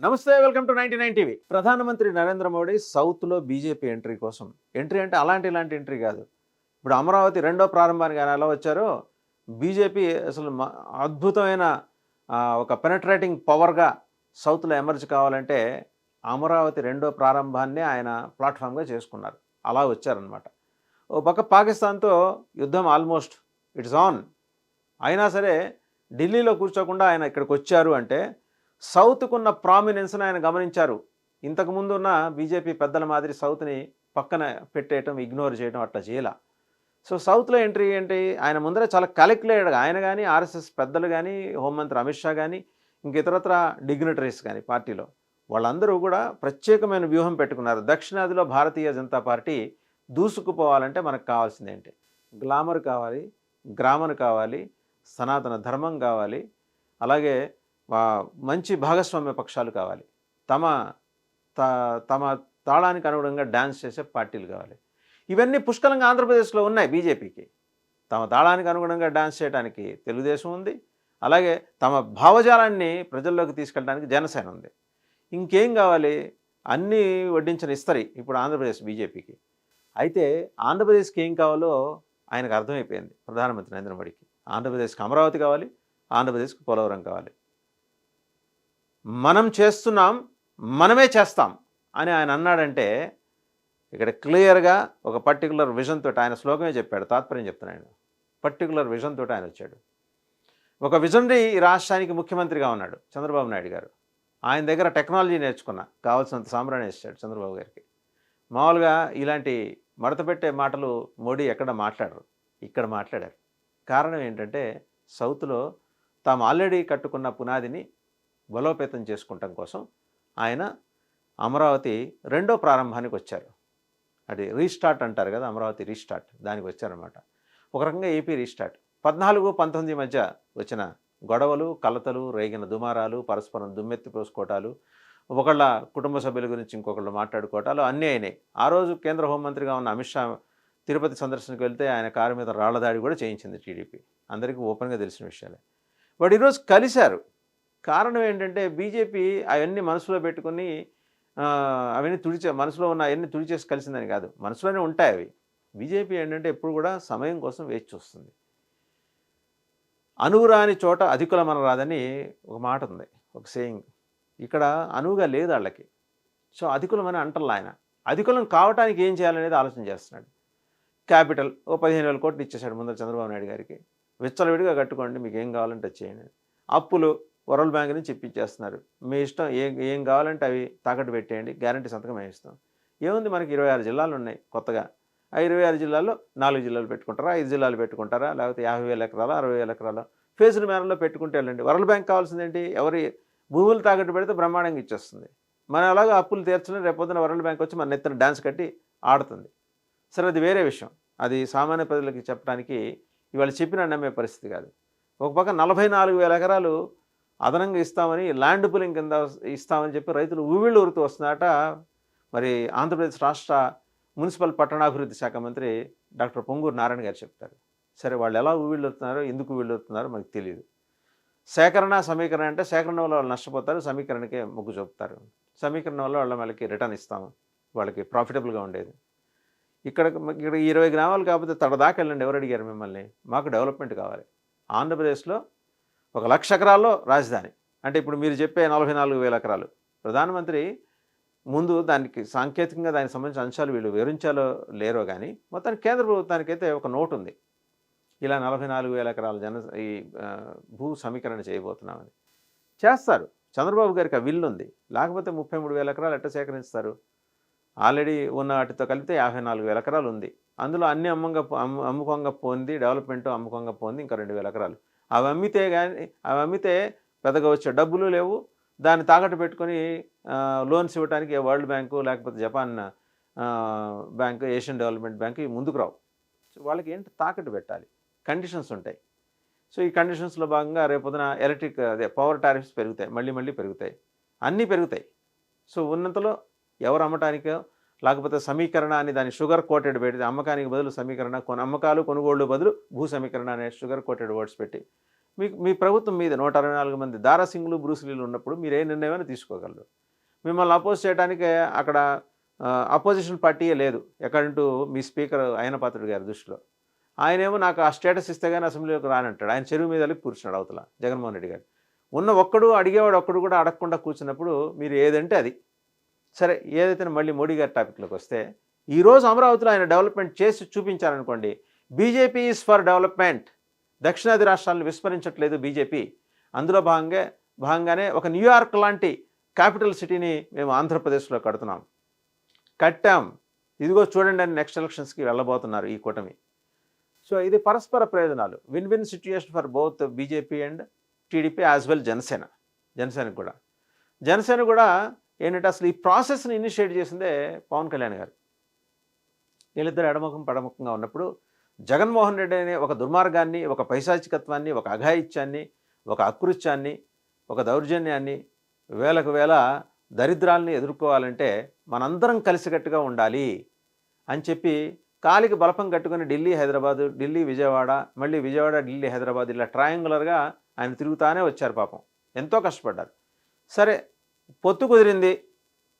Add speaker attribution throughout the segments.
Speaker 1: నమస్తే, welcome to 99 TV. ప్రధానమంత్రి నరేంద్ర మోడీ సౌత్లో బీజేపీ ఎంట్రీ కోసం, ఎంట్రీ అంటే ఇలాంటి ఎంట్రీ కాదు. ఇప్పుడు అమరావతి రెండో ప్రారంభానికి ఆయన ఎలా వచ్చారో, బీజేపీ అసలు అద్భుతమైన ఒక పెనట్రేటింగ్ పవర్గా సౌత్లో ఎమర్జ్ కావాలంటే అమరావతి రెండో ప్రారంభాన్ని ఆయన ప్లాట్ఫామ్గా చేసుకున్నారు. అలా వచ్చారనమాట. ఓ పక్క పాకిస్తాన్తో యుద్ధం ఆల్మోస్ట్ ఇట్స్ ఆన్ అయినా సరే ఢిల్లీలో కూర్చోకుండా ఆయన ఇక్కడికి వచ్చారు అంటే సౌత్కున్న ప్రామినెన్స్ని ఆయన గమనించారు. ఇంతకుముందు ఉన్న బీజేపీ పెద్దల మాదిరి సౌత్ని పక్కన పెట్టేయటం, ఇగ్నోర్ చేయడం అట్లా చేయాల. సో సౌత్లో ఎంట్రీ ఏంటి, ఆయన ముందర చాలా క్యాలిక్యులేటెడ్గా ఆయన కానీ, ఆర్ఎస్ఎస్ పెద్దలు కానీ, హోంమంత్రి అమిత్ షా కానీ, ఇంక ఇతరత్ర డిగ్నిటరీస్ కానీ పార్టీలో వాళ్ళందరూ కూడా ప్రత్యేకమైన వ్యూహం పెట్టుకున్నారు. దక్షిణాదిలో భారతీయ జనతా పార్టీ దూసుకుపోవాలంటే మనకు కావాల్సింది ఏంటి, గ్లామర్ కావాలి, గ్రామర్ కావాలి, సనాతన ధర్మం కావాలి, అలాగే మంచి భాగస్వామ్య పక్షాలు కావాలి, తమ తాళానికి అనుగుణంగా డ్యాన్స్ చేసే పార్టీలు కావాలి. ఇవన్నీ పుష్కలంగా ఆంధ్రప్రదేశ్లో ఉన్నాయి. బీజేపీకి తమ తాళానికి అనుగుణంగా డ్యాన్స్ చేయడానికి తెలుగుదేశం ఉంది, అలాగే తమ భావజాలాన్ని ప్రజల్లోకి తీసుకెళ్ళడానికి జనసేన ఉంది. ఇంకేం కావాలి, అన్నీ వడ్డించిన ఇస్తరి ఇప్పుడు ఆంధ్రప్రదేశ్ బీజేపీకి. అయితే ఆంధ్రప్రదేశ్కి ఏం కావాలో ఆయనకు అర్థమైపోయింది ప్రధానమంత్రి నరేంద్ర మోడీకి. ఆంధ్రప్రదేశ్కి అమరావతి కావాలి, ఆంధ్రప్రదేశ్కి పోలవరం కావాలి. మనం చేస్తున్నాం, మనమే చేస్తాం అని ఆయన అన్నాడంటే ఇక్కడ క్లియర్గా ఒక పర్టికులర్ విజన్ తోటి, ఆయన శ్లోకమే చెప్పాడు, తాత్పర్యం చెప్తున్నాను. పర్టికులర్ విజన్ తోటి ఆయన వచ్చాడు. ఒక విజనరీ ఈ రాష్ట్రానికి ముఖ్యమంత్రిగా ఉన్నాడు చంద్రబాబు నాయుడు గారు. ఆయన దగ్గర టెక్నాలజీ నేర్చుకున్నా, కావాల్సినంత సాంబ్రాణి ఇచ్చాడు చంద్రబాబు గారికి. మామూలుగా ఇలాంటి మడత పెట్టే మాటలు మోడీ ఎక్కడ మాట్లాడరు, ఇక్కడ మాట్లాడారు. కారణం ఏంటంటే సౌత్లో తాము ఆల్రెడీ కట్టుకున్న పునాదిని బలోపేతం చేసుకుంటాం కోసం ఆయన అమరావతి రెండో ప్రారంభానికి వచ్చారు. అది రీస్టార్ట్ అంటారు కదా, అమరావతి రీస్టార్ట్, దానికి వచ్చారనమాట. ఒక రకంగా ఏపీ రీస్టార్ట్. 14-19 మధ్య వచ్చిన గొడవలు, కలతలు, రేగిన దుమారాలు, పరస్పరం దుమ్మెత్తి పోసుకోవటాలు, ఒకళ్ళ కుటుంబ సభ్యుల గురించి ఇంకొకళ్ళు మాట్లాడుకోవటాలు అన్నీ అయినాయి. ఆ రోజు కేంద్ర హోంమంత్రిగా ఉన్న అమిత్ షా తిరుపతి సందర్శనకు వెళ్తే ఆయన కారు మీద రాళ్లదాడి కూడా చేయించింది టీడీపీ. అందరికీ ఓపెన్గా తెలిసిన విషయాలే. బట్ ఈరోజు కలిశారు. కారణం ఏంటంటే బీజేపీ అవన్నీ మనసులో పెట్టుకుని అవన్నీ మనసులో ఉన్న అవన్నీ తుడిచేసి కలిసిందని కాదు, మనసులోనే ఉంటాయి అవి. బీజేపీ ఏంటంటే ఎప్పుడు కూడా సమయం కోసం వేచి చూస్తుంది. అనువురాని చోట అధికులం రాదని ఒక మాట ఉంది, ఒక సేయింగ్. ఇక్కడ అనువుగా లేదు వాళ్ళకి. సో అధికులం అని అంటారు. ఆయన అధికులం కావటానికి ఏం చేయాలనేది ఆలోచన చేస్తున్నాడు. క్యాపిటల్ 15,000 కోట్లు ఇచ్చేశాడు ముందర చంద్రబాబు నాయుడు గారికి. విచ్చలవిడిగా కట్టుకోండి, మీకు ఏం కావాలంటే చేయండి. అప్పులు వరల్డ్ బ్యాంక్ నుంచి ఇప్పించేస్తున్నారు, మీ ఇష్టం, ఏం కావాలంటే అవి తాకట్టు పెట్టేయండి, గ్యారంటీ సంతకం వేయిస్తాం. ఏముంది, మనకి 26 జిల్లాలు ఉన్నాయి కొత్తగా. ఆ 26 జిల్లాల్లో 4 జిల్లాలు పెట్టుకుంటారా, 5 జిల్లాలు పెట్టుకుంటారా, లేకపోతే 50,000 ఎకరాలు, 60,000 ఎకరాలు ఫేజ్డ్ మేనర్లో పెట్టుకుంటే వెళ్ళండి. వరల్డ్ బ్యాంక్ కావాల్సిందేంటి, ఎవరి భూములు తాకట్టు పెడితే బ్రహ్మాండంగా ఇచ్చేస్తుంది. మనం అలాగా అప్పులు తీర్చడం, రేపొద్దున వరల్డ్ బ్యాంక్ వచ్చి మన నెత్తిన డ్యాన్స్ కట్టి ఆడుతుంది. సరే, అది వేరే విషయం. అది సామాన్య ప్రజలకి చెప్పడానికి ఇవాళ చెప్పినా నమ్మే పరిస్థితి కాదు. ఒక పక్క 44,000 ఎకరాలు అదనంగా ఇస్తామని, ల్యాండ్ పూలింగ్ కింద ఇస్తామని చెప్పి రైతులు ఊవిళ్ళు ఊరుతూ వస్తున్నారట. మరి ఆంధ్రప్రదేశ్ రాష్ట్ర మున్సిపల్ పట్టణాభివృద్ధి శాఖ మంత్రి డాక్టర్ పొంగూరు నారాయణ గారు చెప్తారు. సరే, వాళ్ళు ఎలా ఊవిళ్ళు అవుతున్నారో, ఎందుకు ఊవిళ్ళు అవుతున్నారో మనకు తెలియదు. సేకరణ సమీకరణ అంటే సేకరణ వల్ల వాళ్ళు నష్టపోతారు, సమీకరణకే మొగ్గు చూపుతారు. సమీకరణ వల్ల వాళ్ళకి రిటర్న్ ఇస్తాము, వాళ్ళకి ప్రాఫిటబుల్గా ఉండేది. ఇక్కడ 20 గ్రామాలు కాకపోతే తడదాకా వెళ్ళండి, ఎవరు అడిగారు మిమ్మల్ని? మాకు డెవలప్మెంట్ కావాలి. ఆంధ్రప్రదేశ్లో 1,00,000 ఎకరాల్లో రాజధాని అంటే ఇప్పుడు మీరు చెప్పే 44,000 ఎకరాలు. ప్రధానమంత్రి ముందు దానికి సాంకేతికంగా దానికి సంబంధించిన అంశాలు వీళ్ళు వివరించాలో లేరో కానీ మొత్తానికి కేంద్ర ప్రభుత్వానికైతే ఒక నోటు ఉంది, ఇలా 44,000 ఎకరాల ఈ భూ సమీకరణ చేయబోతున్నామని. చేస్తారు. చంద్రబాబు గారికి ఆ విల్లు ఉంది, లేకపోతే 33,000 ఎకరాలు ఎట్ట సేకరిస్తారు? ఆల్రెడీ ఉన్న వాటితో కలిపితే 54,000 ఎకరాలు ఉంది. అందులో అన్ని అమ్ముకంగా పోయింది, డెవలప్మెంట్ అమ్ముకంగా పోయింది ఇంకా 2,000 ఎకరాలు. అవి అమ్మితే పెద్దగా వచ్చే డబ్బులు లేవు. దాన్ని తాకట్టు పెట్టుకొని లోన్స్ ఇవ్వడానికి వరల్డ్ బ్యాంకు, లేకపోతే Japan bank, Asian development bank ఇవి ముందుకు రావు. వాళ్ళకి ఏంటి, తాకట్టు పెట్టాలి, కండిషన్స్ ఉంటాయి. సో ఈ కండిషన్స్లో భాగంగా రేపొద్దున పవర్ టారిఫ్స్ పెరుగుతాయి, మళ్ళీ పెరుగుతాయి, అన్నీ పెరుగుతాయి. సో ఉన్నంతలో ఎవరు అమ్మటానికో, లేకపోతే సమీకరణ అని దాన్ని షుగర్ కోటెడ్ పెట్టి, అమ్మకానికి బదులు సమీకరణ, అమ్మకాలు కొనుగోళ్లు బదులు భూ సమీకరణ అనే షుగర్ కోటెడ్ వర్డ్స్ పెట్టి మీ ప్రభుత్వం మీద 164 మంది దారాసింగులు బ్రూస్లీలు ఉన్నప్పుడు మీరు ఏ నిర్ణయమైనా తీసుకోగలరు. మిమ్మల్ని అపోజ్ చేయడానికి అక్కడ అపోజిషన్ పార్టీయే లేదు అకార్డింగ్ టు మీ స్పీకర్ అయ్యన్న పాత్రుడు గారి దృష్టిలో. ఆయనేమో నాకు ఆ స్టేటస్ ఇస్తే కానీ అసెంబ్లీలోకి రానంటాడు. ఆయన చెరువు మీద వెళ్ళి కూర్చున్నాడు అవతల జగన్మోహన్ రెడ్డి గారు. ఉన్న ఒక్కడు అడిగేవాడు ఒక్కడు కూడా అడగకుండా కూర్చున్నప్పుడు మీరు ఏదంటే అది. సరే ఏదైతే మళ్ళీ మోడీ గారి టాపిక్లోకి వస్తే, ఈరోజు అమరావతిలో ఆయన డెవలప్మెంట్ చేసి చూపించారనుకోండి, బీజేపీ ఈజ్ ఫర్ డెవలప్మెంట్. దక్షిణాది రాష్ట్రాలను విస్మరించట్లేదు బీజేపీ. అందులో భాగంగానే ఒక న్యూయార్క్ లాంటి క్యాపిటల్ సిటీని మేము ఆంధ్రప్రదేశ్లో కట్టాం. ఇదిగో చూడండి అని నెక్స్ట్ ఎలక్షన్స్కి వెళ్ళబోతున్నారు ఈ కూటమి. సో ఇది పరస్పర ప్రయోజనాలు, win win situation for both BJP and TDP as well Janasena కూడా ఏంటంటే అసలు ఈ ప్రాసెస్ని ఇనిషియేట్ చేసిందే పవన్ కళ్యాణ్ గారు. వీళ్ళిద్దరు ఎడముఖం పడముఖంగా ఉన్నప్పుడు జగన్మోహన్ రెడ్డి అనే ఒక దుర్మార్గాన్ని, ఒక పైశాచికత్వాన్ని, ఒక అఘాయిత్యాన్ని, ఒక అకృత్యాన్ని, ఒక దౌర్జన్యాన్ని, వేలకు వేల దరిద్రాలని ఎదుర్కోవాలంటే మనందరం కలిసికట్టుగా ఉండాలి అని చెప్పి కాలికి బలపం కట్టుకుని ఢిల్లీ హైదరాబాదు, ఢిల్లీ విజయవాడ, మళ్ళీ విజయవాడ ఢిల్లీ హైదరాబాద్ ఇలా ట్రయాంగులర్గా ఆయన తిరుగుతానే వచ్చారు. పాపం ఎంతో కష్టపడ్డారు. సరే పొత్తు కుదిరింది,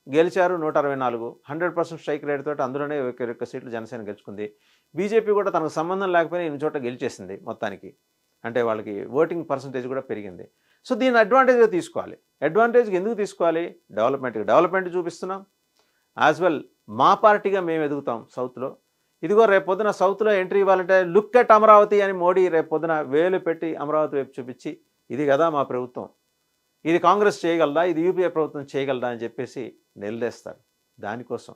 Speaker 1: గెలిచారు 164, 100% స్ట్రైక్ రేట్ తోటి అందులోనే 21 సీట్లు జనసేన గెలుచుకుంది. బీజేపీ కూడా తనకు సంబంధం లేకపోయినా ఇన్ని చోట్ల గెలిచేసింది మొత్తానికి. అంటే వాళ్ళకి ఓటింగ్ పర్సంటేజ్ కూడా పెరిగింది. సో దీన్ని అడ్వాంటేజ్గా తీసుకోవాలి. అడ్వాంటేజ్కి ఎందుకు తీసుకోవాలి? డెవలప్మెంట్ చూపిస్తున్నాం. యాజ్ వెల్ మా పార్టీగా మేము ఎదుగుతాం సౌత్లో. ఇదిగో రేపొద్దున సౌత్లో ఎంట్రీ ఇవ్వాలంటే లుక్ ఎట్ అమరావతి అని మోడీ రేపొద్దున వేలు పెట్టి అమరావతి వైపు చూపించి ఇది కదా మా ప్రభుత్వం, ఇది కాంగ్రెస్ చేయగలదా, ఇది యూపీఏ ప్రభుత్వం చేయగలదా అని చెప్పేసి నిలదీస్తారు. దానికోసం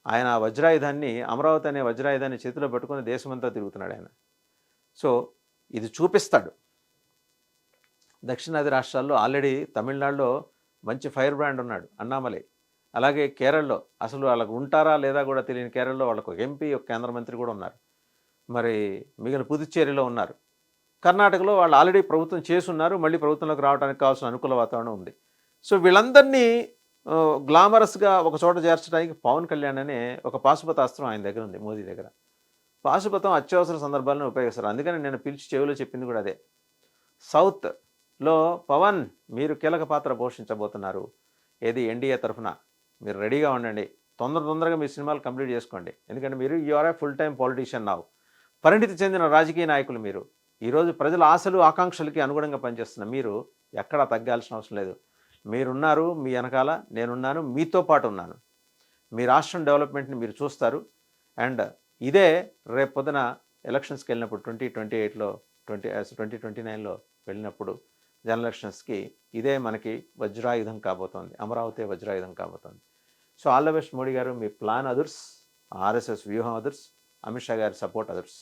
Speaker 1: ఆయన వజ్రాయుధాన్ని, అమరావతి అనే వజ్రాయుధాన్ని చేతిలో పట్టుకొని దేశమంతా తిరుగుతున్నాడు ఆయన. సో ఇది చూపిస్తాడు. దక్షిణాది రాష్ట్రాల్లో ఆల్రెడీ తమిళనాడులో మంచి ఫైర్ బ్రాండ్ ఉన్నాడు అన్నామలై. అలాగే కేరళలో అసలు వాళ్ళకు ఉంటారా లేదా కూడా తెలియని కేరళలో వాళ్ళకు ఒక ఎంపీ, ఒక కేంద్ర మంత్రి కూడా ఉన్నారు. మరి మిగిలిన పుదుచ్చేరిలో ఉన్నారు. కర్ణాటకలో వాళ్ళు ఆల్రెడీ ప్రభుత్వం చేసి ఉన్నారు, మళ్ళీ ప్రభుత్వంలోకి రావడానికి కావాల్సిన అనుకూల వాతావరణం ఉంది. సో వీళ్ళందరినీ గ్లామరస్గా ఒక చోట చేర్చడానికి పవన్ కళ్యాణ్ అనే ఒక పాశుపతాస్త్రం ఆయన దగ్గర ఉంది, మోదీ దగ్గర. పాశుపతం అత్యవసర సందర్భాలను ఉపయోగిస్తారు. అందుకని నేను పిలిచి చెవిలో చెప్పింది కూడా అదే. సౌత్లో పవన్ మీరు కీలక పాత్ర పోషించబోతున్నారు. ఏది ఎన్డీఏ తరఫున మీరు రెడీగా ఉండండి. తొందరగా మీ సినిమాలు కంప్లీట్ చేసుకోండి. ఎందుకంటే మీరు are a full time politician నావు. పరిణితి చెందిన రాజకీయ నాయకులు మీరు. ఈరోజు ప్రజల ఆశలు ఆకాంక్షలకి అనుగుణంగా పనిచేస్తున్న మీరు ఎక్కడా తగ్గాల్సిన అవసరం లేదు. మీరున్నారు, మీ వెనకాల నేనున్నాను, మీతో పాటు ఉన్నాను. మీ రాష్ట్రం డెవలప్మెంట్ని మీరు చూస్తారు. అండ్ ఇదే రేపు పొద్దున ఎలక్షన్స్కి వెళ్ళినప్పుడు 2028లో 2029లో వెళ్ళినప్పుడు జనరల్ ఎలక్షన్స్కి ఇదే మనకి వజ్రాయుధం కాబోతోంది. అమరావతి వజ్రాయుధం కాబోతోంది. So all the best Modi గారు. మీ ప్లాన్ అదర్స్, ఆర్ఎస్ఎస్ వ్యూహం అదర్స్, అమిత్ షా గారి సపోర్ట్ అదర్స్.